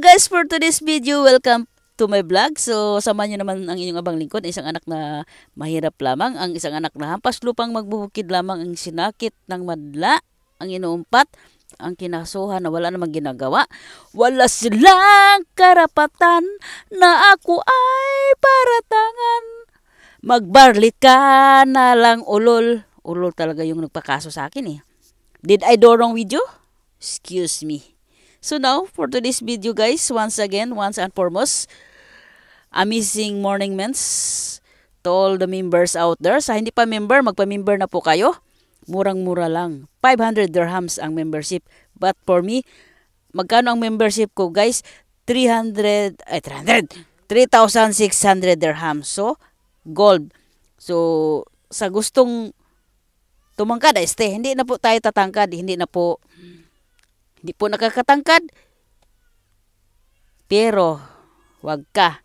guys, for today's video, welcome to my vlog. So, samahan nyo naman ang inyong abang lingkod, isang anak na mahirap lamang, ang isang anak na hampas lupang magbubukid lamang, ang sinakit ng madla, ang inuumpat, ang kinasuhan na wala namang ginagawa. Wala silang karapatan na ako ay paratangan. Magbarlit ka na lang, ulol. Ulol talaga yung nagpakaso sa akin eh. Did I do wrong with you? Excuse me. So now, for today's video guys, once and foremost, amazing morning mens to all the members out there. Sa hindi pa member, magpa-member na po kayo. Murang-mura lang. 500 dirhams ang membership. But for me, magkano ang membership ko guys? 3,600 dirhams. So, gold. So, sa gustong tumangkad, este, hindi na po tayo tatangkad. Hindi po nakakatangkad. Pero, wag ka.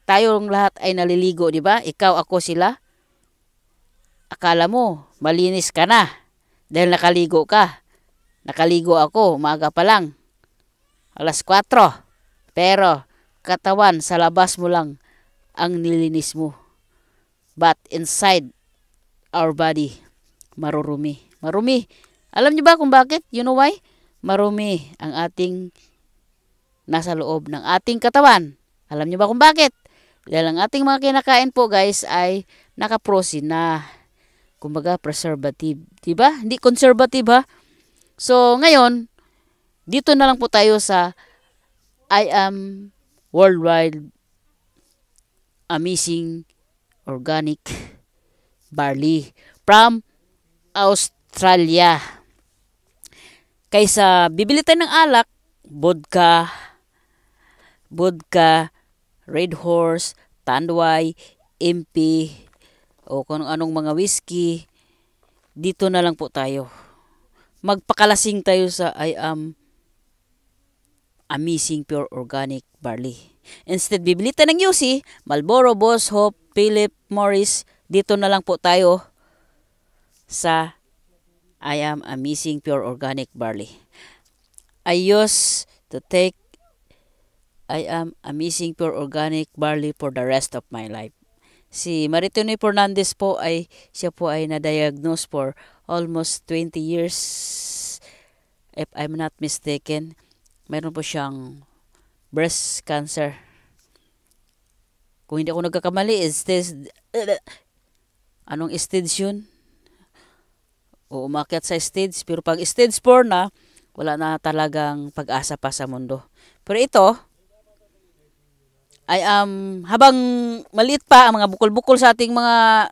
Tayong lahat ay naliligo, di ba? Ikaw, ako, sila. Akala mo, malinis ka na. Dahil nakaligo ka. Nakaligo ako, umaga pa lang. Alas 4. Pero, katawan, sa labas mo lang ang nilinis mo. But inside our body, marurumi. Marumi. Alam niyo ba kung bakit? You know why? Marumi ang ating nasa loob ng ating katawan. Alam niyo ba kung bakit? Dahil ang ating mga kinakain po guys ay nakaprosin na. Kumbaga preservative. Diba? Hindi conservative ha. So ngayon, dito na lang po tayo sa I am worldwide amazing organic barley from Australia. Kaysa bibili tayo ng alak, vodka, Red Horse, Tanduay, MP, o kung anong mga whiskey, dito na lang po tayo. Magpakalasing tayo sa I am amazing pure organic barley. Instead, bibili tayo ng UC, Marlboro, Boss, Hope, Philip Morris, dito na lang po tayo sa I am amazing pure organic barley. I used to take I am amazing pure organic barley for the rest of my life. Si Maritone Fernandez po siya po ay na-diagnose for almost 20 years. If I'm not mistaken, meron po siyang breast cancer. Kung hindi ako nagkakamali, anong stage yun? O umakyat sa stage, pero pag stage 4 na, wala na talagang pag-asa pa sa mundo. Pero ito, habang maliit pa ang mga bukol-bukol sa ating mga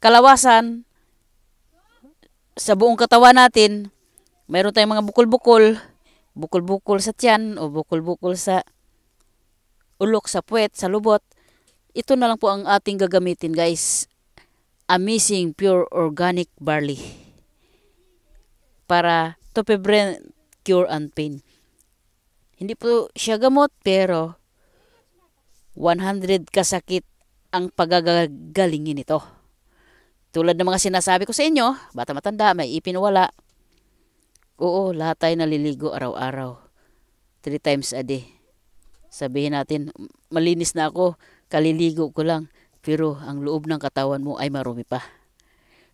kalawasan, sa buong katawan natin, mayroon tayong mga bukol-bukol sa tiyan, o bukol-bukol sa ulok, sa puwet, sa lubot. Ito na lang po ang ating gagamitin guys. Amazing pure organic barley para to prevent, cure, and pain. Hindi po siya gamot pero 100 kasakit ang pagagalingin nito. Tulad ng mga sinasabi ko sa inyo, bata matanda, may ipin wala. Oo, lahat tayo naliligo araw-araw. 3 times a day. Sabihin natin, malinis na ako, kaliligo ko lang. Pero ang loob ng katawan mo ay marumi pa.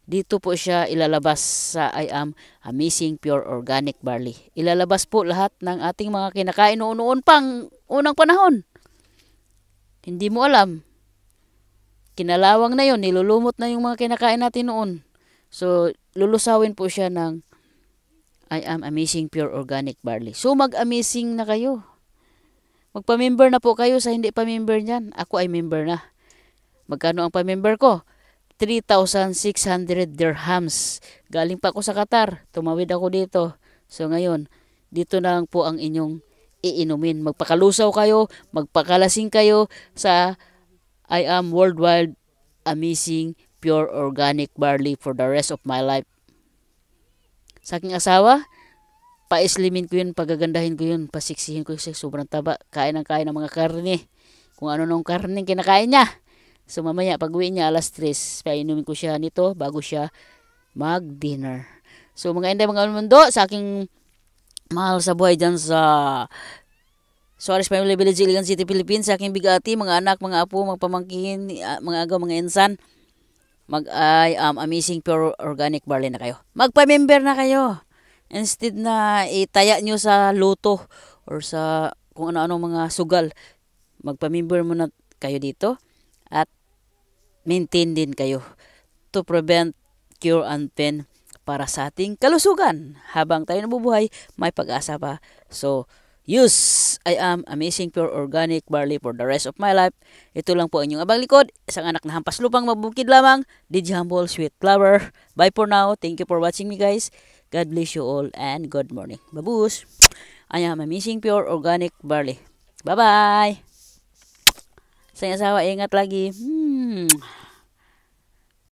Dito po siya ilalabas sa I am amazing pure organic barley. Ilalabas po lahat ng ating mga kinakain noon pang unang panahon. Hindi mo alam. Kinalawang na yon, nilulumot na yung mga kinakain natin noon. So, lulusawin po siya ng I am amazing pure organic barley. So, mag-amazing na kayo. Magpa-member na po kayo sa hindi pa member niyan. Ako ay member na. Magkano ang pa-member ko? 3,600 dirhams. Galing pa ako sa Qatar. Tumawid ako dito. So ngayon, dito na lang po ang inyong iinumin. Magpakalusaw kayo, magpakalasing kayo sa I am worldwide amazing pure organic barley for the rest of my life. Sa aking asawa, paislimin ko yun, pagagandahin ko yun, pasiksihin ko yun, sobrang taba. Kain ng mga karne. Kung ano nung karne kinakain niya. So mamaya pag uwi niya alas 3, painumin ko siya nito bago siya mag-dinner. So mga inday, mga mundo, sa aking mahal sa buhay dyan sa Suarez Family Village, Iligan City, Philippines. Sa aking bigati, mga anak, mga apo, mga pamangkin, mga agaw, mga insan. Mag-ay amazing pure organic barley na kayo. Magpa-member na kayo. Instead na itaya nyo sa luto or sa kung ano-ano mga sugal, magpa-member muna kayo dito at maintain din kayo to prevent, cure, and pen para sa ating kalusugan. Habang tayo nabubuhay, may pag-asa pa. So, use I am amazing pure organic barley for the rest of my life. Ito lang po ang inyong abang likod. Isang anak na hampas lupang mabukid lamang. DJ Humble Sweet Flower. Bye for now. Thank you for watching me, guys. God bless you all and good morning. Babus. I am amazing pure organic barley. Bye-bye. Sa inyo asawa, ingat lagi.